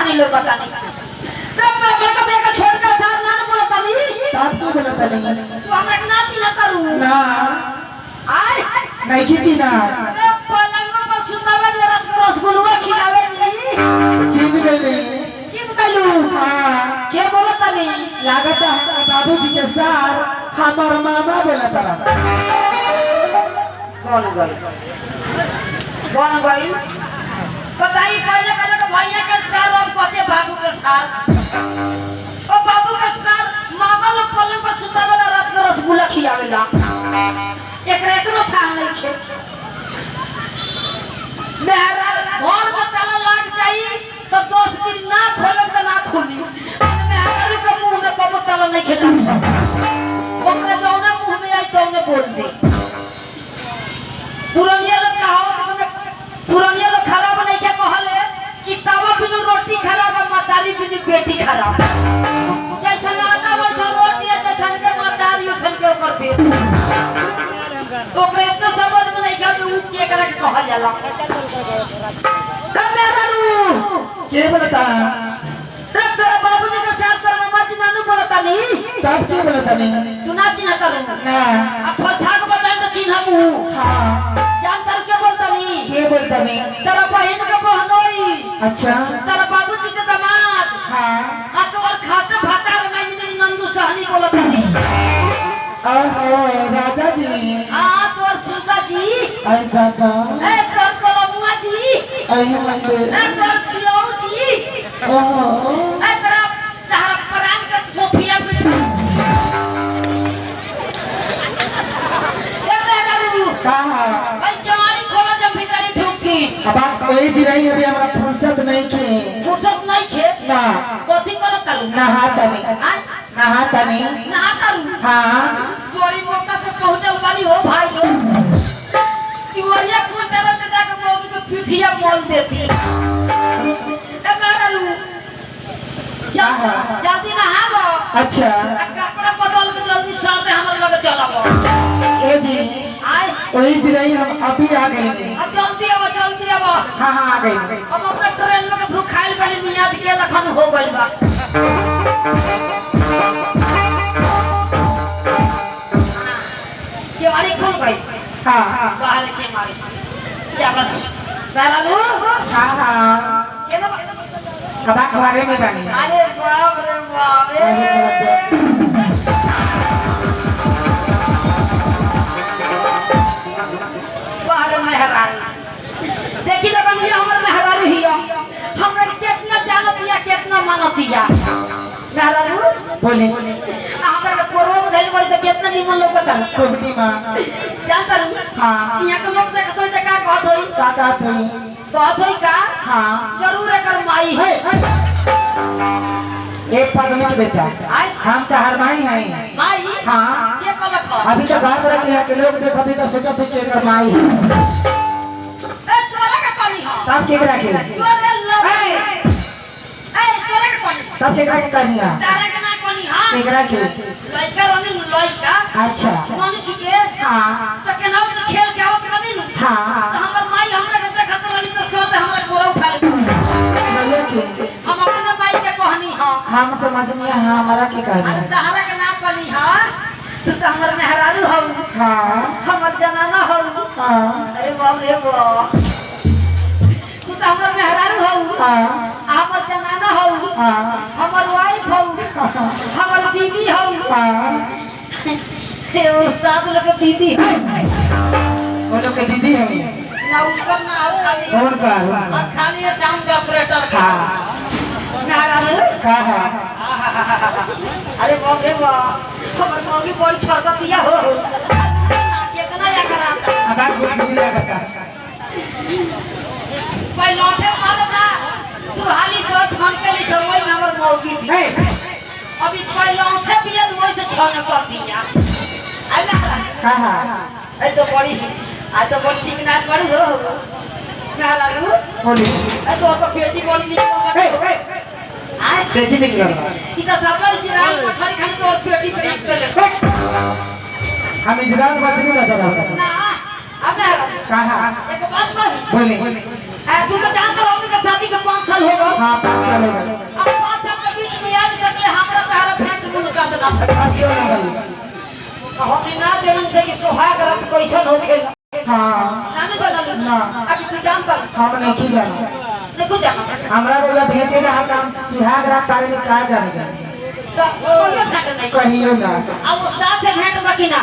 नहीं लोग पता नहीं तब तो बेटा बेटा छोड़कर साथ ना बोलता नहीं तब क्यों बोलता नहीं तू हमरा के नाची ना करू ना आय नहीं खींची ना पलंग पर सुतावे जरा रसगुल्ला खिलावे नहीं छीन ले नहीं चिप कलू हां के बोलता नहीं लागत है बाबूजी के सार हमार मामा बोलता रहा कौन गई बताइए पहले पहले तो भैया के सार और कहते बाबू के सार और बाबू के सार मामा लोग पलंग पर सुतावेला रात के रसगुल्ला खियावेला एकरा इतना था नहीं खे मेहरा घर में ताला लग जाई तो 10 दिन ना खोलब तो ना खुली मेहरा के मुंह में कबो ताला नहीं खेला ओकरा जौना मुंह में आई तौने बोल दे पुरानिया लोग पुरानिया लोग खराब नहीं क्या कहले कि तवा बिनु रोटी खराब है मतारी बिनु बेटी खराब जैसा आटा वैसा रोटी है जैसा के मतारी उसन के ऊपर पेट ओकरे इतना समझ में नहीं गया उ के करा के कहल जाला तब मेरा रू के बोलता तब तेरा बाबूजी के साथ कर मामा जी नानू बोलता नहीं तब क्यों बोलता नहीं तू ना चिन्हता रू ना अब फछा को बताएं तो चिन्हमू हां जानता के बोलता नहीं के बोलता नहीं तेरा बहन के बहनोई अच्छा तेरा बाबूजी के दामाद हां आ तो और खासा भाता में मेरी नंदू सहनी बोलता नहीं ओहो राजा जी हां तो सुगा जी आई दादा ए कर कोलमुआ जी आई मंदे ए कर पियो जी ओहो ए तेरा तारा प्राण के फोफिया पे ए मेरा रू कहा भाई जवानी खोला जब भीतरी ठुकी अब आप कोई जी नहीं अभी हमारा फुर्सत नहीं खे फुर्सत नहीं खे ना कथि करत तालू नहाता नहीं नहाता नहीं ना तालू हाँ बड़ी मौका से पहुंचल वाली हो भाई लोग किवरिया को तरह से जाके मौके पे पिठिया मोल देती ए मेरा रू जल्दी नहा लो अच्छा कपड़ा बदल के जल्दी साथ हमर लगे चलाबो ए जी आए कोई जी नहीं हम अभी आ गए नहीं अब जल्दी अब हाँ हाँ आ गए अब अपना ट्रेन में के भूख खाइल वाली मियाद के लखन हो गइल बा ये वाली खुल गई हाँ बाहर के मारे चाबस बारालू हाँ हाँ ये ना अब आप घरे में बनी अरे बाप रे बाप रे बाहर मेहरारू देखी लगन ये हमर मेहरारू हियो हमरा कितना जानत या कितना मानत या मेहरारू बोले हमरा के कोरवा में धइल पड़ी त कितना निमन लोगता कोबली माँ जानता रू हाँ यहाँ के लोग देखत होई त का कहत होई काका थी कहत होई का हाँ जरूर एकर माई एक पदमी के बेटा आय हम तो हर माई हैं माई हाँ के कलक अभी तो बात रखी है कि लोग देखते तो सोचते कि एकर माई है ए तोरा के पानी हो तब केकरा के तोरे लो ए तोरा के पानी तब केकरा के कनिया तारा के ना पानी हां केकरा के लइका रंगी लइका अच्छा नोनी छुके हाँ तो केना खेल के आवत रही न हाँ तो हमर माई हमरा के देखत रही तो सो ते हमरा गोरा उठा ले बोले कि हम अपना माई के कहनी हां हम समझनी है हमारा के कहनी है तारा के ना कहनी हां तू तो हमर मेहरारू हो हाँ हमर जनाना हो हाँ अरे बाप रे बाप तू तो हमर मेहरारू हो हाँ हमर जनाना हो हाँ हमर वाइफ हो हमर बीबी हो हाँ हे उस्ताद लोग दीदी है वो लोग के दीदी है ना उनकर ना और खाली उनका और खाली है साउंड ऑपरेटर का हाँ मेहरारू कहा अरे बाप रे बाप हमर मौगी बड़ी छरकतिया हो कितना या करा अब आप कुछ भी लगता भाई लौटे वाला ना तू हाली सो छन के ली सब वही हमर मौगी भी अभी कोई लौटे भी है वही से छन कर दिया आला कहा ए तो बड़ी चिकना बड़ी हो मेहरारू बोली ए तो को पेटी बड़ी निकल आए देखी निकल कि तो सब इजराइल मछली खाने तो पेटी पे एक ले हम इजराइल मछली नजर आता ना अब मेहरारू कहा एक बात कर बोली तू तो जानता रहोगे कि शादी के 5 साल हो गए हाँ 5 साल हो गए। अब 5 साल के बीच में याद कर ले हमरा तारा भेंट मुलाकात ना क्यों ना भाई? हमने ना जानन थे कि सुहाग रात कैसन हो गइल हाँ ना जानन ना। अभी तू जानता हम नहीं की जाना। देखो जाना हमरा बोला भेंटे ना हम सुहाग रात बारे में कहा जाने तो बोलिए भेंट नहीं कहियो ना। अब उस्ताद से भेंट बाकी ना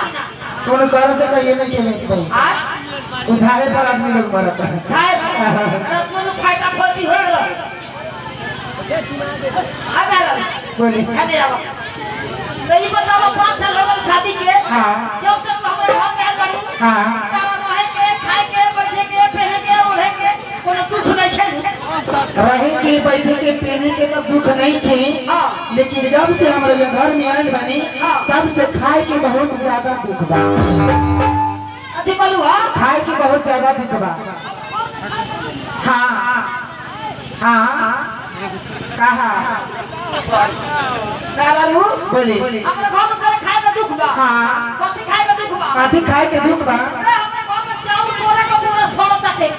कौन कर से कहिए नहीं के नहीं भाई। आज उधारे पर आदमी लोग मरता है। खाए अपन फायदा खोटी हो गलो आ गया बोली अरे आओ तो ये बताओ 5 साल हो गए शादी के हाँ जब तक हमारे घर गए बड़ी हाँ तारा रहे के खाए के बैठे के पहने के ओढ़े के कोनो दुख नहीं है रहे के पैसे के पीने के तो दुख नहीं थे। हाँ लेकिन जब से हमारे घर में आए बनी तब से खाए के बहुत ज्यादा दुख बा। अति बोलू हां खाए की बहुत ज्यादा दुख बा। हाँ हाँ कहा तारा बोली हमरा घर में करे खाए का दुख बा हाँ कथी खाए का दुख बा काफी खाए के दुख बा। अरे हमरे घर में चावल बोरा का बोरा सड़ता थे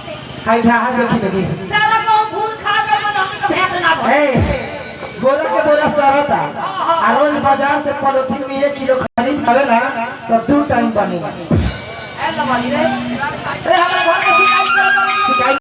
खाई ढाहा देखी लगी तारा को फूल खा कर मन हमनी का भेंट ना भइल ए बोरा के बोरा सरता आ रोज बाजार से पॉलिथीन में 1 किलो खरीद आवेला तो 2 टाइम बनेगा। ए लवाली रे हमरा घर में